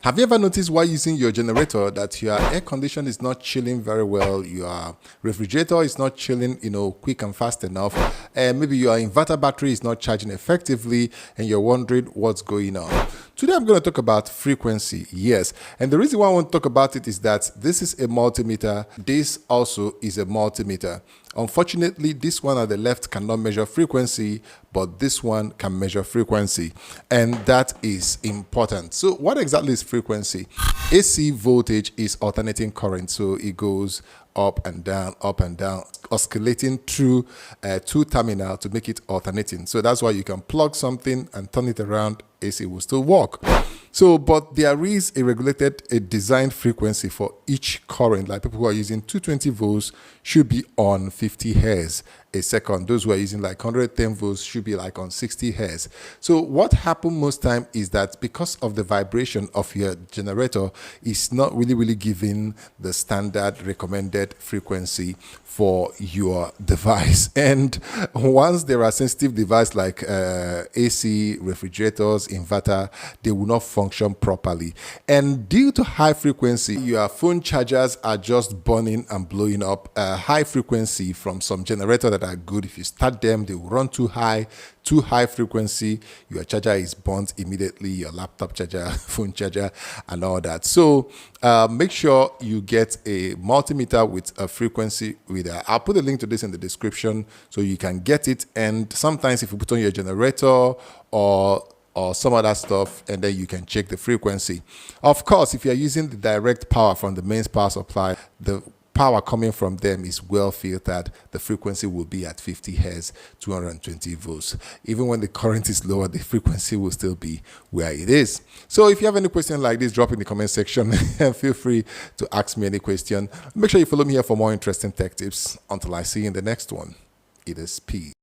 Have you ever noticed while using your generator that your air conditioner is not chilling very well, your refrigerator is not chilling, quick and fast enough, and maybe your inverter battery is not charging effectively, and you're wondering what's going on? Today I'm going to talk about frequency, yes, and the reason why I want to talk about it is that this is a multimeter, this also is a multimeter. Unfortunately, this one at the left cannot measure frequency, but this one can measure frequency, and that is important. So what exactly is frequency? AC voltage is alternating current, so it goes up and down, oscillating through two terminals to make it alternating. So that's why you can plug something and turn it around, AC will still work. So, but there is a designed frequency for each current. Like people who are using 220 volts should be on 50 hertz a second. Those who are using like 110 volts should be like on 60 hertz. So what happens most time is that because of the vibration of your generator, it's not really giving the standard recommended frequency for your device. And once there are sensitive devices like AC, refrigerators, inverter, they will not function properly. And due to high frequency, your phone chargers are just burning and blowing up. High frequency from some generator that are good. If you start them, they will run too high frequency, your charger is burnt immediately, your laptop charger, phone charger, and all that. So make sure you get a multimeter with a frequency reader. I'll put a link to this in the description so you can get it. And sometimes if you put on your generator or some other stuff, and then you can check the frequency. Of course, if you're using the direct power from the mains power supply, the power coming from them is well filtered. The frequency will be at 50 hertz, 220 volts. Even when the current is lower, the frequency will still be where it is. So if you have any question like this, drop in the comment section and feel free to ask me any question. Make sure you follow me here for more interesting tech tips. Until I see you in the next one, it is peace.